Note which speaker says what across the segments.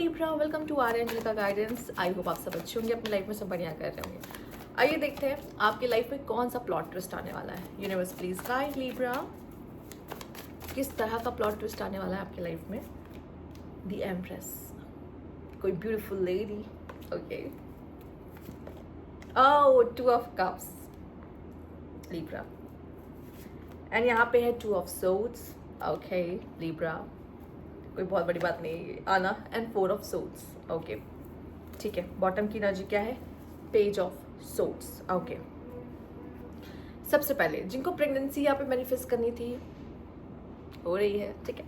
Speaker 1: Libra, welcome to our angel का guidance. I hope आप सब अच्छे होंगे, अपनी लाइफ में सब बढ़िया कर रहे होंगे। आइए देखते हैं आपकी लाइफ में कौन सा प्लॉट ट्विस्ट आने वाला है। यूनिवर्स प्लीज गाइड लिब्रा, किस तरह का प्लॉट ट्विस्ट आने वाला है आपकी लाइफ में। द एम्प्रेस, कोई beautiful lady. Okay, oh 2 of cups Libra, and यहाँ पे है 2 ऑफ सोर्ड्स। ओके लिब्रा, कोई बहुत बड़ी बात नहीं आना, एंड 4 ऑफ सोर्ड्स। ओके ठीक है, बॉटम की एनर्जी क्या है? Page of swords. ओके, सबसे पहले जिनको प्रेगनेंसी यहाँ पे मैनिफेस्ट करनी थी हो रही है, ठीक है।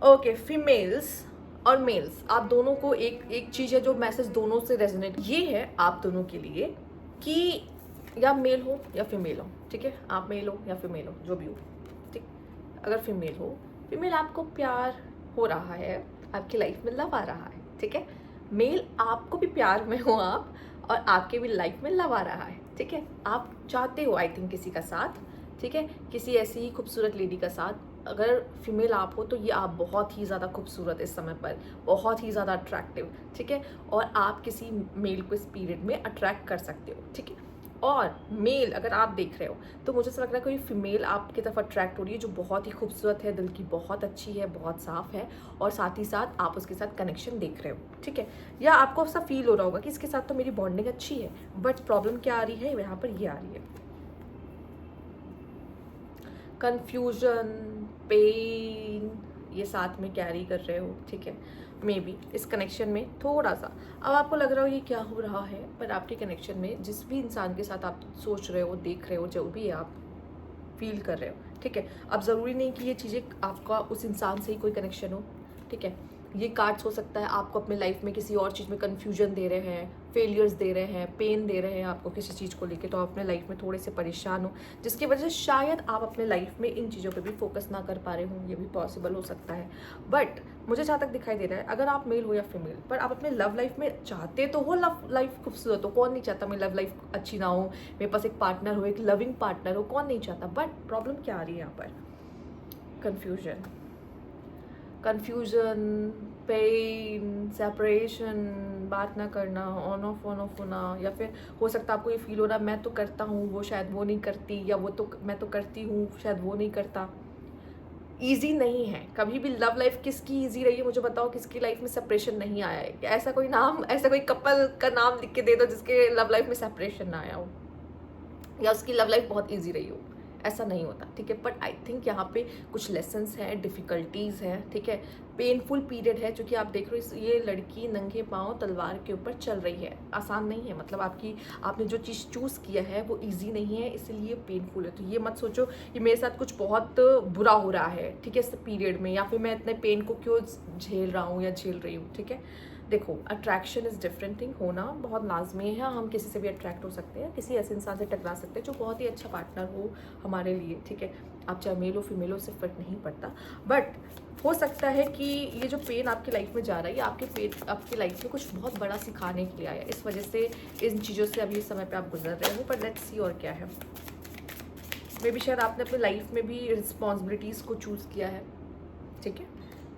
Speaker 1: ओके, फीमेल्स और मेल्स, आप दोनों को एक चीज़ है जो मैसेज दोनों से रेजोनेट ये है आप दोनों के लिए कि या मेल हो या फीमेल हो, ठीक है। आप मेल हो या फीमेल हो, जो भी हो, ठीक। अगर फीमेल हो, फीमेल आपको प्यार हो रहा है, आपकी लाइफ में लव आ रहा है, ठीक है। मेल आपको भी प्यार में हो आप, और आपके भी लाइफ में लव आ रहा है, ठीक है। आप चाहते हो आई थिंक किसी का साथ, ठीक है, किसी ऐसी ही खूबसूरत लेडी का साथ। अगर फीमेल आप हो तो ये आप बहुत ही ज़्यादा खूबसूरत इस समय पर, बहुत ही ज़्यादा अट्रैक्टिव, ठीक है। और आप किसी मेल को इस पीरियड में अट्रैक्ट कर सकते हो, ठीक है। और मेल अगर आप देख रहे हो तो मुझे ऐसा लग रहा है कोई फीमेल आपकी तरफ अट्रैक्ट हो रही है जो बहुत ही खूबसूरत है, दिल की बहुत अच्छी है, बहुत साफ है, और साथ ही साथ आप उसके साथ कनेक्शन देख रहे हो, ठीक है। या आपको ऐसा फील हो रहा होगा कि इसके साथ तो मेरी बॉन्डिंग अच्छी है, बट प्रॉब्लम क्या आ रही है यहाँ पर? ये आ रही है कंफ्यूजन, पेन, ये साथ में कैरी कर रहे हो, ठीक है। मे बी इस कनेक्शन में थोड़ा सा अब आपको लग रहा हो ये क्या हो रहा है, पर आपके कनेक्शन में जिस भी इंसान के साथ आप सोच रहे हो, देख रहे हो, जो भी आप फील कर रहे हो, ठीक है। अब ज़रूरी नहीं कि ये चीज़ें आपका उस इंसान से ही कोई कनेक्शन हो, ठीक है। ये कार्ड्स हो सकता है आपको अपने लाइफ में किसी और चीज़ में कन्फ्यूजन दे रहे हैं, फेलियर्स दे रहे हैं, पेन दे रहे हैं आपको किसी चीज़ को लेके, तो आप अपने लाइफ में थोड़े से परेशान हो, जिसकी वजह से शायद आप अपने लाइफ में इन चीज़ों पे भी फोकस ना कर पा रहे हो। ये भी पॉसिबल हो सकता है। बट मुझे जहाँ तक दिखाई दे रहा है, अगर आप मेल हो या फीमेल, पर आप अपने लव लाइफ में चाहते तो हो लव लाइफ खूबसूरत हो, कौन नहीं चाहता मेरी लव लाइफ अच्छी ना हो, मेरे पास एक पार्टनर हो, एक लविंग पार्टनर हो, कौन नहीं चाहता। बट प्रॉब्लम क्या आ रही है यहाँ पर? कन्फ्यूजन, पेन, सेपरेशन, बात ना करना, ऑन ऑफ होना, या फिर हो सकता है आपको ये फील हो रहा है मैं तो करता हूँ, वो शायद वो नहीं करती, या वो तो मैं तो करती हूँ, शायद वो नहीं करता। ईजी नहीं है कभी भी लव लाइफ। किसकी ईजी रही है मुझे बताओ, किसकी लाइफ में सेपरेशन नहीं आया है? ऐसा कोई नाम, ऐसा कोई कपल का नाम लिख के दे दो जिसके लव लाइफ में सेपरेशन ना आया हो, या उसकी लव लाइफ बहुत ईजी रही हो। ऐसा नहीं होता, ठीक है। बट आई थिंक यहाँ पे कुछ लेसन्स हैं, डिफ़िकल्टीज़ हैं, ठीक है। पेनफुल पीरियड है, क्योंकि आप देख रहे हो ये लड़की नंगे पाँव तलवार के ऊपर चल रही है। आसान नहीं है, मतलब आपने जो चीज़ चूज़ किया है वो ईजी नहीं है, इसलिए पेनफुल है। तो ये मत सोचो कि मेरे साथ कुछ बहुत बुरा हो रहा है, ठीक है, इस पीरियड में, या फिर मैं इतने पेन को क्यों झेल रहा हूँ या झेल रही हूँ, ठीक है। देखो, अट्रैक्शन इज़ डिफरेंट थिंग, होना बहुत लाजमी है। हम किसी से भी अट्रैक्ट हो सकते हैं, किसी ऐसे इंसान से टकरा सकते हैं जो बहुत ही अच्छा पार्टनर हो हमारे लिए, ठीक है। आप चाहे मेल हो फीमेल हो, उससे फ़र्क नहीं पड़ता। बट हो सकता है कि ये जो पेन आपकी लाइफ में जा रहा है, आपकी लाइफ में कुछ बहुत बड़ा सिखाने के लिए आया, इस वजह से इन चीज़ों से अभी इस समय पे आप गुजर रहे हो। पर लेट्स सी और क्या है। मे बी शायद आपने अपनी लाइफ में भी रिस्पॉन्सिबिलिटीज़ को चूज़ किया है, ठीक है।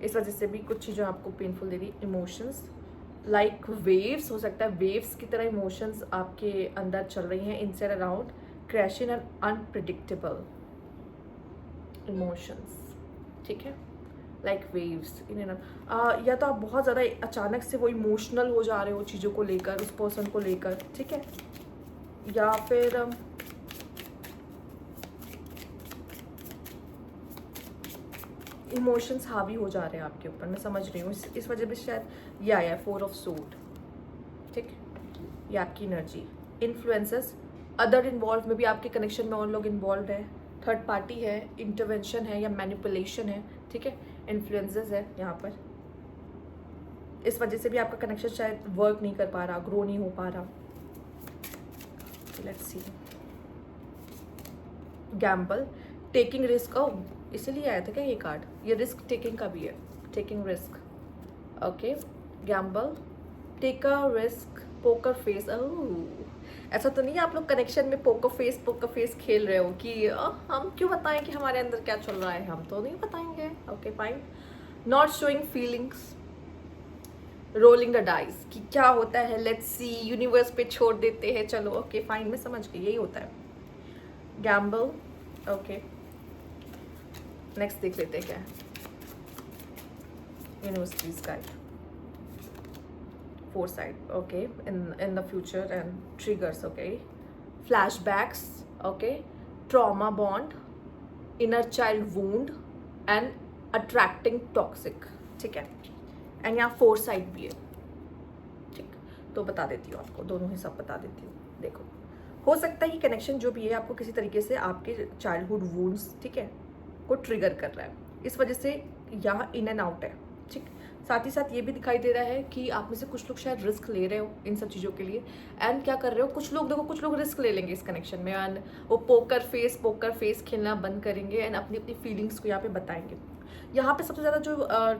Speaker 1: इस वजह से भी कुछ चीज़ें आपको पेनफुल दे रही। इमोशंस लाइक वेव्स, हो सकता है वेव्स की तरह इमोशंस आपके अंदर चल रही हैं, inside around, crashing and unpredictable emotions, ठीक है, लाइक वेव्स इन एंड या तो आप बहुत ज़्यादा अचानक से वो इमोशनल हो जा रहे हो चीज़ों को लेकर, उस पर्सन को लेकर, ठीक है। या फिर इमोशंस हावी हो जा रहे हैं आपके ऊपर, मैं समझ रही हूँ। इस वजह से शायद ये आया है 4 ऑफ सूट, ठीक। ये आपकी एनर्जी, इन्फ्लुएंसेस, अदर इन्वॉल्व में भी आपके कनेक्शन में और लोग इन्वॉल्व है, थर्ड पार्टी है, इंटरवेंशन है या मैनिपुलेशन है, ठीक है, इन्फ्लुएंसेस है यहाँ पर। इस वजह से भी आपका कनेक्शन शायद वर्क नहीं कर पा रहा, ग्रो नहीं हो पा रहा। Let's see, Gamble, taking risk, इसीलिए आया था क्या ये कार्ड? ये रिस्क टेकिंग का भी है, taking risk, okay. Gamble, take a risk, poker face. ऐसा तो नहीं है आप लोग कनेक्शन में पोकर फेस खेल रहे हो कि हम क्यों बताएं कि हमारे अंदर क्या चल रहा है, हम तो नहीं बताएंगे, okay fine. Not showing feelings, rolling the dice कि क्या होता है, लेट्स सी, यूनिवर्स पे छोड़ देते हैं, चलो ओके फाइन, मैं समझ गई यही होता है। गैम्बल, ओके नेक्स्ट देख लेते हैं क्या है। Universities guide, foresight, okay, in the future, and triggers, okay, flashbacks, okay, trauma bond, inner child wound, and attracting toxic, ठीक है। एंड यहाँ foresight भी है, ठीक। तो बता देती हूँ आपको, दोनों ही सब बता देती हूँ। देखो, हो सकता है कि कनेक्शन जो भी है आपको किसी तरीके से आपके चाइल्डहुड वूंड्स, ठीक है, को ट्रिगर कर रहा है, इस वजह से यहाँ इन एंड आउट है, ठीक। साथ ही साथ ये भी दिखाई दे रहा है कि आप में से कुछ लोग शायद रिस्क ले रहे हो इन सब चीज़ों के लिए, एंड क्या कर रहे हो, कुछ लोग देखो, कुछ लोग रिस्क ले लेंगे इस कनेक्शन में, एंड वो पोकर फेस खेलना बंद करेंगे एंड अपनी अपनी फीलिंग्स को यहाँ पे बताएंगे। यहाँ पे सबसे ज़्यादा जो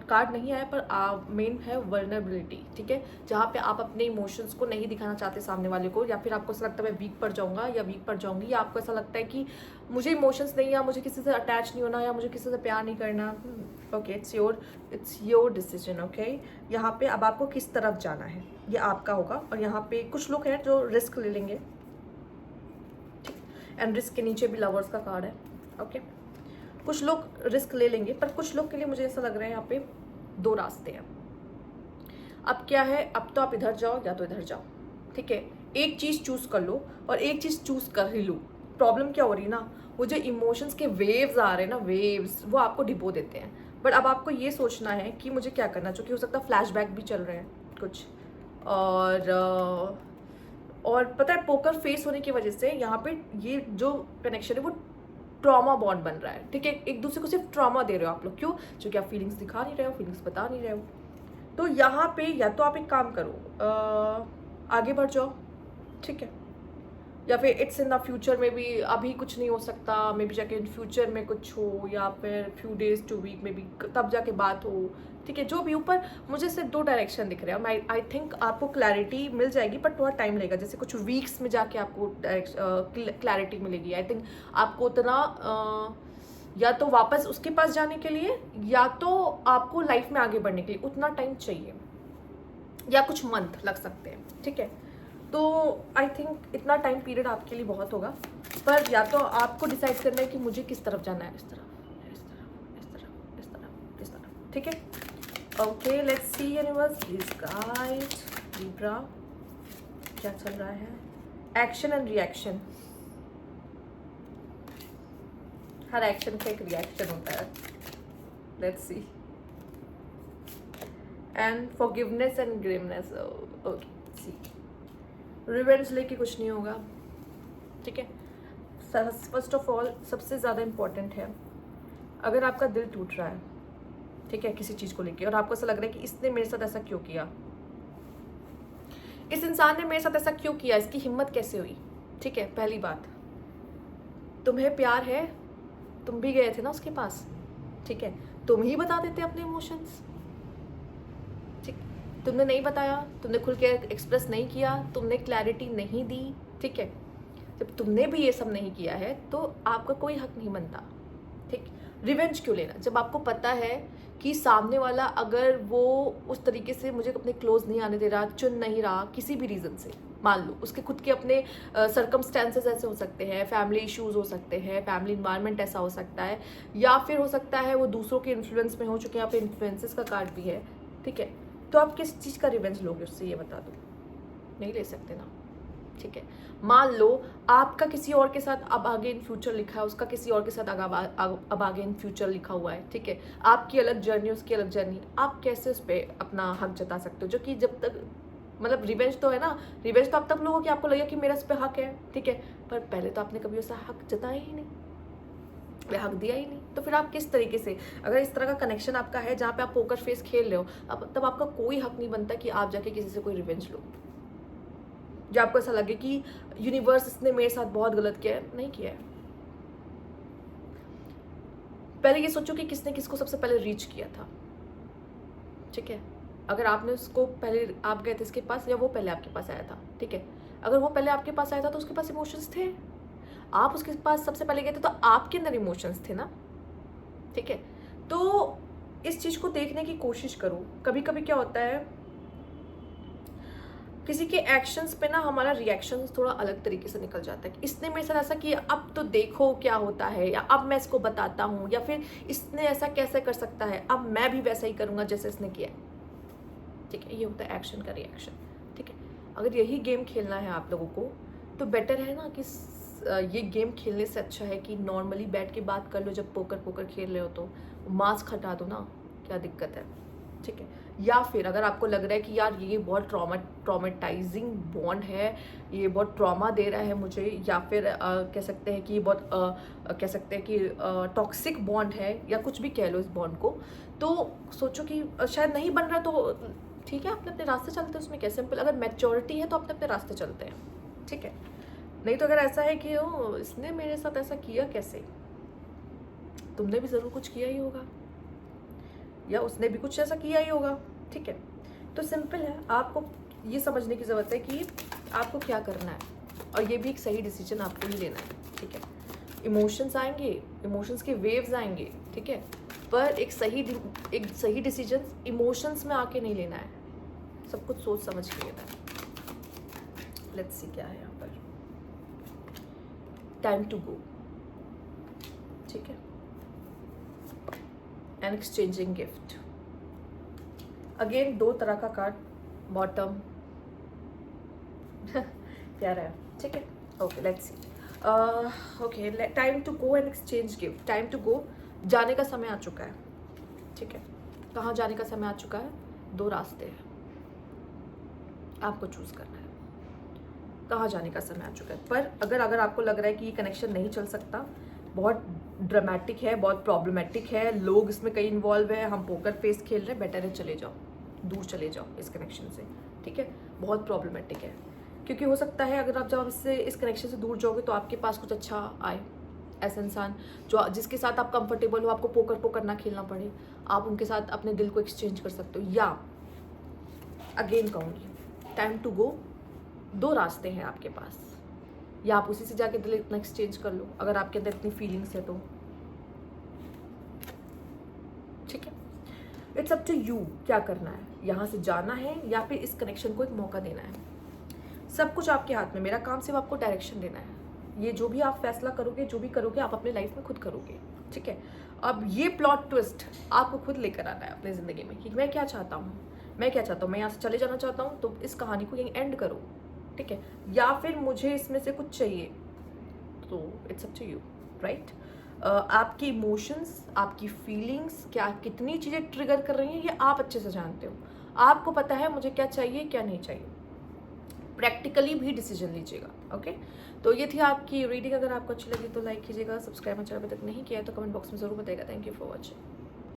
Speaker 1: कार्ड नहीं आया पर मेन है वर्नरेबिलिटी, ठीक है, जहाँ पे आप अपने इमोशंस को नहीं दिखाना चाहते सामने वाले को, या फिर आपको ऐसा लगता है मैं वीक पड़ जाऊँगा या वीक पड़ जाऊँगी, या आपको ऐसा लगता है कि मुझे इमोशंस नहीं, या मुझे किसी से अटैच नहीं होना, या मुझे किसी से प्यार नहीं करना। Okay, it's your decision, okay. यहाँ पे अब आपको किस तरफ जाना है ये आपका होगा, और यहाँ पे कुछ लोग हैं जो रिस्क ले लेंगे, ठीक, एंड रिस्क के नीचे भी लवर्स का कार्ड है, ओके। कुछ लोग रिस्क ले लेंगे, पर कुछ लोग के लिए मुझे ऐसा लग रहा है यहाँ पे दो रास्ते हैं। अब क्या है, अब तो आप इधर जाओ या तो इधर जाओ, ठीक है, एक चीज़ चूज कर लो और एक चीज़ चूज कर ही लो। प्रॉब्लम क्या हो रही है ना, वो जो इमोशंस के वेव्स आ रहे हैं ना, वेव्स, वो आपको डिबो देते हैं। बट अब आपको ये सोचना है कि मुझे क्या करना, चूँकि हो सकता है फ्लैशबैक भी चल रहे हैं कुछ, और पता है पोकर फेस होने की वजह से यहाँ पे ये जो कनेक्शन है वो ट्रॉमा बॉन्ड बन रहा है, ठीक है। एक दूसरे को सिर्फ ट्रॉमा दे रहे हो आप लोग, क्यों? क्योंकि आप फीलिंग्स दिखा नहीं रहे हो, फीलिंग्स बता नहीं रहे हो। तो यहाँ पे या तो आप एक काम करो, आगे बढ़ जाओ, ठीक है, या फिर इट्स इन द फ्यूचर में भी, अभी कुछ नहीं हो सकता, मे बी जाके इन फ्यूचर में कुछ हो, या फिर फ्यू डेज टू वीक में भी तब जाके बात हो, ठीक है। जो भी ऊपर मुझे सिर्फ दो डायरेक्शन दिख रहे हैं, मैं आई थिंक आपको क्लैरिटी मिल जाएगी, बट थोड़ा टाइम लगेगा, जैसे कुछ वीक्स में जाके आपको क्लैरिटी मिलेगी। आई थिंक आपको उतना या तो वापस उसके पास जाने के लिए, या तो आपको लाइफ में आगे बढ़ने के लिए उतना टाइम चाहिए, या कुछ मंथ लग सकते हैं, ठीक है। तो आई थिंक इतना टाइम पीरियड आपके लिए बहुत होगा, पर या तो आपको डिसाइड करना है कि मुझे किस तरफ जाना है, इस तरफ, इस तरफ, इस तरफ, इस तरफ, इस तरफ, ठीक है। Okay, let's see universe please guide Libra, क्या चल रहा है। एक्शन एंड रिएक्शन, हर एक्शन का एक रिएक्शन होता है, let's see. And forgiveness and graveness, okay see. Revenge लेके कुछ नहीं होगा, ठीक है। फर्स्ट ऑफ ऑल सबसे ज़्यादा इम्पॉर्टेंट है, अगर आपका दिल टूट रहा है, ठीक है, किसी चीज़ को लेके, और आपको ऐसा लग रहा है कि इसने मेरे साथ ऐसा क्यों किया, इस इंसान ने मेरे साथ ऐसा क्यों किया, इसकी हिम्मत कैसे हुई, ठीक है। पहली बात, तुम्हें प्यार है, तुम भी गए थे ना उसके पास, ठीक है, तुम ही बता देते अपने इमोशंस, ठीक, तुमने नहीं बताया, तुमने खुल के एक्सप्रेस नहीं किया, तुमने क्लैरिटी नहीं दी, ठीक है। जब तुमने भी ये सब नहीं किया है तो आपका कोई हक नहीं बनता, ठीक। रिवेंज क्यों लेना जब आपको पता है कि सामने वाला अगर वो उस तरीके से मुझे अपने क्लोज नहीं आने दे रहा, चुन नहीं रहा, किसी भी रीज़न से, मान लो उसके खुद के अपने सर्कमस्टेंसेस ऐसे हो सकते हैं, फैमिली इश्यूज हो सकते हैं, फैमिली इन्वायरमेंट ऐसा हो सकता है, या फिर हो सकता है वो दूसरों के इन्फ्लुएंस में हो चुके हैं, यहाँ पे इन्फ्लुएंसेस का कार्ड भी है, ठीक है। तो आप किस चीज़ का रिवेंज लोगे उससे, ये बता दो, नहीं ले सकते ना, ठीक है। मान लो आपका किसी और के साथ अब आगे इन फ्यूचर लिखा है, उसका किसी और के साथ अब आगे इन फ्यूचर लिखा हुआ है, ठीक है। आपकी अलग जर्नी, उसकी अलग जर्नी, आप कैसे उस पर अपना हक जता सकते हो, जो कि जब तक मतलब रिवेंज तो है ना, रिवेंज तो अब तक लोगों कि आपको लगेगा कि मेरा उस पर हक है, ठीक है, पर पहले तो आपने कभी उसका हक जताया ही नहीं, हक दिया ही नहीं, तो फिर आप किस तरीके से, अगर इस तरह का कनेक्शन आपका है जहाँ पे आप पोकर फेस खेल रहे हो, अब तब आपका कोई हक नहीं बनता कि आप जाके किसी से कोई रिवेंज लो, जो आपको ऐसा लगे कि यूनिवर्स इसने मेरे साथ बहुत गलत किया है, नहीं किया है। पहले ये सोचो कि किसने किसको सबसे पहले रीच किया था, ठीक है। अगर आपने उसको पहले, आप गए थे इसके पास या वो पहले आपके पास आया था, ठीक है। अगर वो पहले आपके पास आया था तो उसके पास इमोशंस थे, आप उसके पास सबसे पहले गए थे तो आपके अंदर इमोशंस थे ना, ठीक है। तो इस चीज़ को देखने की कोशिश करो। कभी कभी क्या होता है किसी के एक्शंस पे ना हमारा रिएक्शन थोड़ा अलग तरीके से निकल जाता है कि इसने मेरे साथ ऐसा किया, अब तो देखो क्या होता है, या अब मैं इसको बताता हूँ, या फिर इसने ऐसा कैसे कर सकता है, अब मैं भी वैसा ही करूँगा जैसे इसने किया है। ठीक है, ये होता है एक्शन का रिएक्शन। ठीक है, अगर यही गेम खेलना है आप लोगों को तो बेटर है ना कि ये गेम खेलने से अच्छा है कि नॉर्मली बैठ के बात कर लो। जब पोकर खेल रहे हो तो मास्क हटा दो ना, क्या दिक्कत है। ठीक है, या फिर अगर आपको लग रहा है कि यार ये बहुत ट्रॉमेटाइजिंग बॉन्ड है, ये बहुत ट्रॉमा दे रहा है मुझे, या फिर कह सकते हैं कि ये बहुत कह सकते हैं कि टॉक्सिक बॉन्ड है, या कुछ भी कह लो इस बॉन्ड को, तो सोचो कि शायद नहीं बन रहा तो ठीक है, अपने अपने रास्ते चलते हैं। उसमें क्या सिंपल, अगर मैच्योरिटी है तो अपने अपने रास्ते चलते हैं। ठीक है, नहीं तो अगर ऐसा है कि ओ इसने मेरे साथ ऐसा किया कैसे, तुमने भी ज़रूर कुछ किया ही होगा, या उसने भी कुछ ऐसा किया ही होगा। ठीक है, तो सिंपल है, आपको ये समझने की ज़रूरत है कि आपको क्या करना है, और ये भी एक सही डिसीजन आपको ही लेना है। ठीक है, इमोशंस आएंगे, इमोशंस के वेव्स आएंगे। ठीक है, पर एक सही डिसीजन इमोशंस में आके नहीं लेना है, सब कुछ सोच समझ के लेना है। लेट्स सी क्या है यहाँ पर। Time to go. ठीक है, एंड एक्सचेंजिंग गिफ्ट। अगेन 2 तरह का कार्ड, बॉटम प्यारा है। ठीक है, okay let's see. Okay, time to go and exchange gift. Time to go, जाने का समय आ चुका है। ठीक है, कहाँ जाने का समय आ चुका है? 2 रास्ते हैं, आपको चूज करना है कहाँ जाने का समय आ चुका है। पर अगर आपको लग रहा है कि ये कनेक्शन नहीं चल सकता, बहुत ड्रामेटिक है, बहुत प्रॉब्लमेटिक है, लोग इसमें कई इन्वॉल्व है, हम पोकर फेस खेल रहे हैं, बेटर है चले जाओ, दूर चले जाओ इस कनेक्शन से। ठीक है, बहुत प्रॉब्लमेटिक है, क्योंकि हो सकता है अगर आप जब इससे इस कनेक्शन से दूर जाओगे तो आपके पास कुछ अच्छा आए, ऐसा इंसान जिसके साथ आप कंफर्टेबल हो, आपको पोकर ना खेलना पड़े, आप उनके साथ अपने दिल को एक्सचेंज कर सकते हो। या अगेन कहूँगी, टाइम टू गो, 2 रास्ते हैं आपके पास, या आप उसी से जाके दिल इतना एक्सचेंज कर लो अगर आपके अंदर इतनी फीलिंग्स है तो। ठीक है, इट्स अप टू यू, क्या करना है, यहाँ से जाना है या फिर इस कनेक्शन को एक मौका देना है। सब कुछ आपके हाथ में, मेरा काम सिर्फ आपको डायरेक्शन देना है। ये जो भी आप फैसला करोगे, जो भी करोगे, आप अपने लाइफ में खुद करोगे। ठीक है, अब ये प्लॉट ट्विस्ट आपको खुद लेकर आना है अपनी ज़िंदगी में कि मैं क्या चाहता हूँ, मैं यहाँ से चले जाना चाहता हूँ, तो इस कहानी को यहीं एंड करो। ठीक है, या फिर मुझे इसमें से कुछ चाहिए, तो it's up to you, right. आपकी इमोशंस, आपकी फीलिंग्स क्या कितनी चीज़ें ट्रिगर कर रही हैं, ये आप अच्छे से जानते हो। आपको पता है मुझे क्या चाहिए क्या नहीं चाहिए, प्रैक्टिकली भी डिसीजन लीजिएगा। ओके, तो ये थी आपकी रीडिंग। अगर आपको अच्छी लगी तो लाइक कीजिएगा, सब्सक्राइब चैनल अभी तक नहीं किया है तो कमेंट बॉक्स में ज़रूर बताइएगा। Thank you for watching.